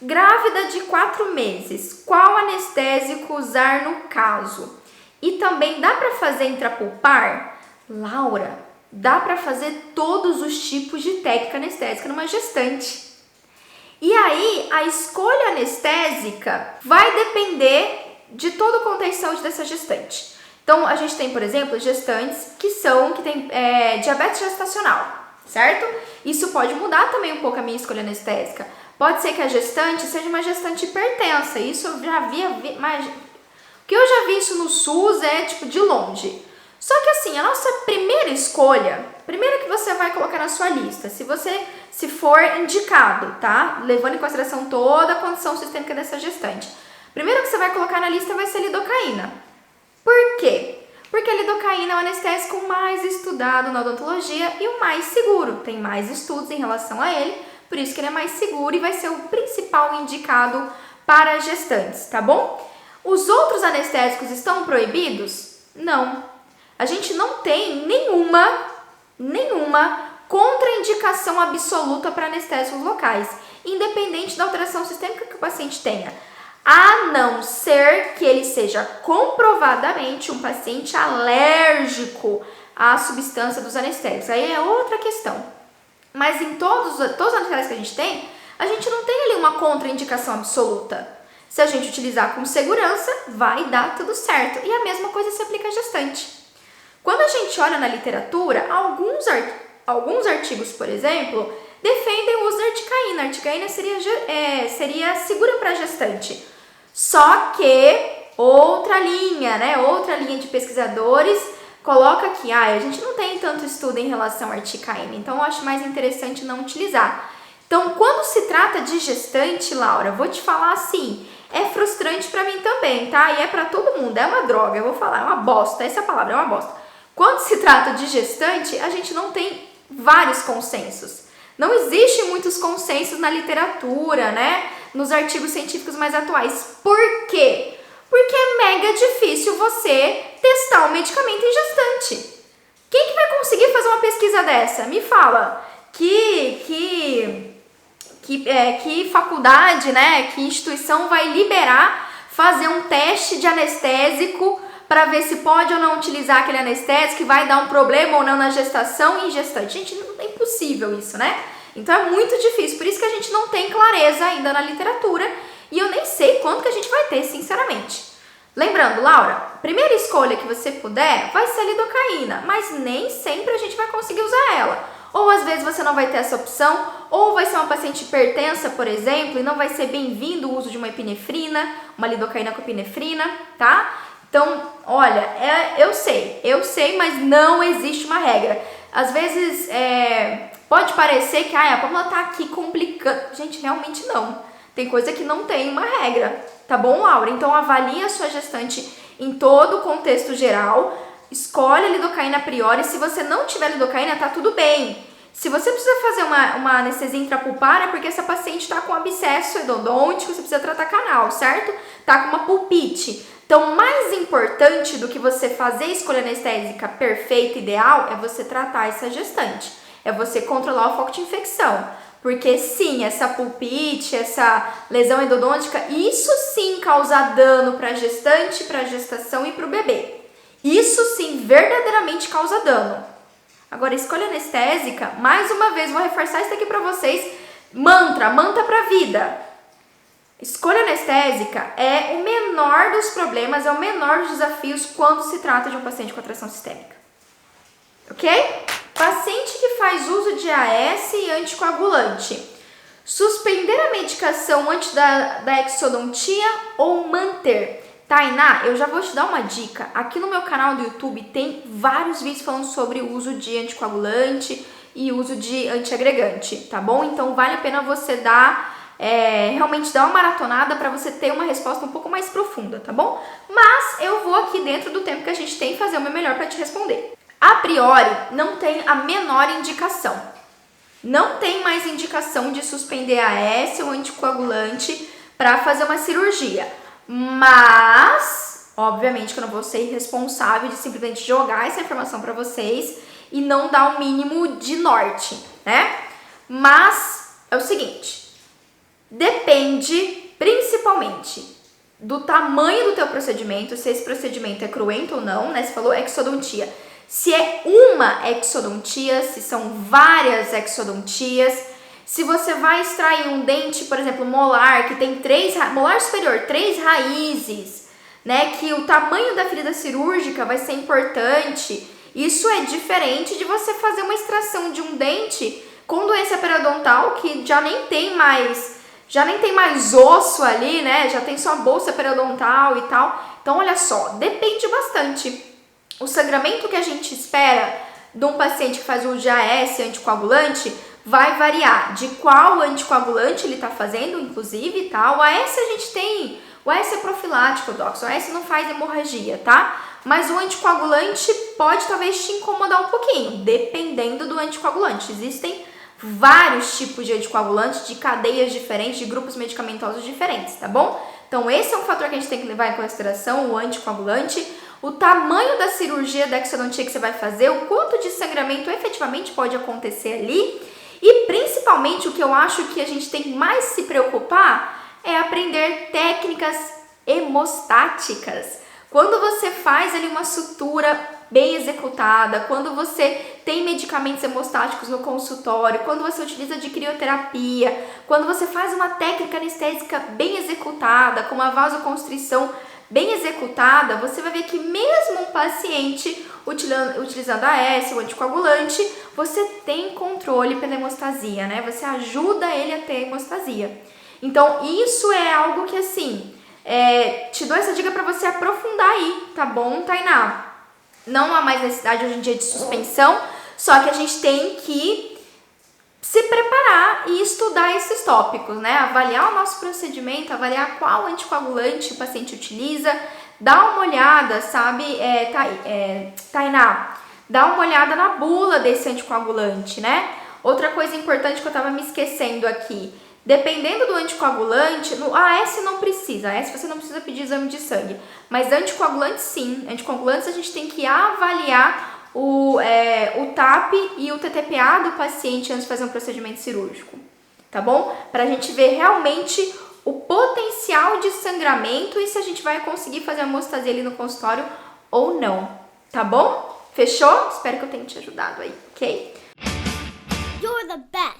Grávida de 4 meses, qual anestésico usar no caso? E também dá para fazer intrapulpar? Laura, dá para fazer todos os tipos de técnica anestésica numa gestante. E aí, a escolha anestésica vai depender de todo o contexto de saúde dessa gestante. Então, a gente tem, por exemplo, gestantes que têm diabetes gestacional, certo? Isso pode mudar também um pouco a minha escolha anestésica. Pode ser que a gestante seja uma gestante hipertensa. Isso eu já mas o que eu já vi isso no SUS é tipo de longe. Só que assim, a nossa primeira escolha, primeiro que você vai colocar na sua lista, se for indicado, tá? Levando em consideração toda a condição sistêmica dessa gestante. Primeiro que você vai colocar na lista vai ser a lidocaína. Por quê? Porque a lidocaína é o anestésico mais estudado na odontologia e o mais seguro. Tem mais estudos em relação a ele, por isso que ele é mais seguro e vai ser o principal indicado para gestantes, tá bom? Os outros anestésicos estão proibidos? Não. A gente não tem nenhuma contraindicação absoluta para anestésicos locais, independente da alteração sistêmica que o paciente tenha. A não ser que ele seja comprovadamente um paciente alérgico à substância dos anestésicos. Aí é outra questão. Mas em todos os anestésicos que a gente não tem ali uma contraindicação absoluta. Se a gente utilizar com segurança, vai dar tudo certo. E a mesma coisa se aplica à gestante. Quando a gente olha na literatura, alguns artigos, por exemplo, defendem o uso da articaína. A articaína seria segura para gestante. Só que outra linha de pesquisadores coloca que a gente não tem tanto estudo em relação à articaína, então eu acho mais interessante não utilizar. Então, quando se trata de gestante, Laura, vou te falar assim, é frustrante para mim também, tá? E é para todo mundo, é uma droga, eu vou falar, é uma bosta, essa é a palavra, é uma bosta. Quando se trata de gestante, a gente não tem vários consensos. Não existem muitos consensos na literatura, né? Nos artigos científicos mais atuais. Por quê? Porque é mega difícil você testar um medicamento em gestante. Quem que vai conseguir fazer uma pesquisa dessa? Me fala. Que faculdade, né? Que instituição vai liberar fazer um teste de anestésico para ver se pode ou não utilizar aquele anestésico que vai dar um problema ou não na gestação e em gestante. Gente, não é impossível isso, né? Então é muito difícil, por isso que a gente não tem clareza ainda na literatura e eu nem sei quanto que a gente vai ter, sinceramente. Lembrando, Laura, primeira escolha que você puder vai ser a lidocaína, mas nem sempre a gente vai conseguir usar ela. Ou às vezes você não vai ter essa opção, ou vai ser uma paciente hipertensa, por exemplo, e não vai ser bem-vindo o uso de uma epinefrina, uma lidocaína com epinefrina, tá? Então, olha, eu sei, mas não existe uma regra. Às vezes, pode parecer que a Pamela tá aqui complicando. Gente, realmente não. Tem coisa que não tem uma regra, tá bom, Laura? Então, avalie a sua gestante em todo o contexto geral. Escolhe a lidocaína a priori. Se você não tiver lidocaína, tá tudo bem. Se você precisa fazer uma anestesia intrapulpar, é porque essa paciente tá com abscesso endodôntico, você precisa tratar canal, certo? Tá com uma pulpite. Então, mais importante do que você fazer a escolha anestésica perfeita, ideal, é você tratar essa gestante. É você controlar o foco de infecção. Porque sim, essa pulpite, essa lesão endodôntica, isso sim causa dano para a gestante, para a gestação e para o bebê. Isso sim verdadeiramente causa dano. Agora, escolha anestésica, mais uma vez, vou reforçar isso aqui para vocês. Manta para a vida. Escolha anestésica é o menor dos problemas, é o menor dos desafios quando se trata de um paciente com atração sistêmica. Ok? Paciente que faz uso de AS e anticoagulante. Suspender a medicação antes da exodontia ou manter? Tainá, eu já vou te dar uma dica. Aqui no meu canal do YouTube tem vários vídeos falando sobre o uso de anticoagulante e uso de antiagregante, tá bom? Então vale a pena você realmente dar uma maratonada para você ter uma resposta um pouco mais profunda, tá bom? Mas eu vou aqui dentro do tempo que a gente tem fazer o meu melhor para te responder. A priori, não tem a menor indicação. Não tem mais indicação de suspender AS ou anticoagulante para fazer uma cirurgia. Mas, obviamente que eu não vou ser responsável de simplesmente jogar essa informação para vocês e não dar o mínimo de norte, né? Mas é o seguinte, Depende principalmente do tamanho do teu procedimento, se esse procedimento é cruento ou não, né? Você falou exodontia. Se é uma exodontia, se são várias exodontias, se você vai extrair um dente, por exemplo, molar, que tem molar superior, 3 raízes, né? Que o tamanho da ferida cirúrgica vai ser importante. Isso é diferente de você fazer uma extração de um dente com doença periodontal que já nem tem mais osso ali, né? Já tem só bolsa periodontal e tal. Então, olha só, depende bastante. O sangramento que a gente espera de um paciente que faz o uso de AS anticoagulante vai variar de qual anticoagulante ele está fazendo, inclusive, tá? O AS a gente tem, o AS é profilático, docs, o AS não faz hemorragia, tá? Mas o anticoagulante pode talvez te incomodar um pouquinho, dependendo do anticoagulante. Existem vários tipos de anticoagulantes, de cadeias diferentes, de grupos medicamentosos diferentes, tá bom? Então esse é um fator que a gente tem que levar em consideração, o anticoagulante, o tamanho da cirurgia da exodontia que você vai fazer, o quanto de sangramento efetivamente pode acontecer ali e principalmente o que eu acho que a gente tem mais se preocupar é aprender técnicas hemostáticas. Quando você faz ali uma sutura bem executada, quando você tem medicamentos hemostáticos no consultório, quando você utiliza de crioterapia, quando você faz uma técnica anestésica bem executada, com uma vasoconstrição bem executada, você vai ver que mesmo um paciente utilizando AS, o anticoagulante, você tem controle pela hemostasia, né? Você ajuda ele a ter hemostasia. Então, isso é algo que, assim, te dou essa dica para você aprofundar aí, tá bom, Tainá? Não há mais necessidade hoje em dia de suspensão, só que a gente tem que se preparar e estudar esses tópicos, né? Avaliar o nosso procedimento, avaliar qual anticoagulante o paciente utiliza, dar uma olhada, sabe, Tainá, dá uma olhada na bula desse anticoagulante, né? Outra coisa importante que eu tava me esquecendo aqui, dependendo do anticoagulante, no AS não precisa, AS você não precisa pedir exame de sangue, mas anticoagulantes sim, anticoagulantes a gente tem que avaliar o TAP e o TTPA do paciente antes de fazer um procedimento cirúrgico, tá bom? Pra gente ver realmente o potencial de sangramento e se a gente vai conseguir fazer a hemostasia ali no consultório ou não, tá bom? Fechou? Espero que eu tenha te ajudado aí, ok? You're the best!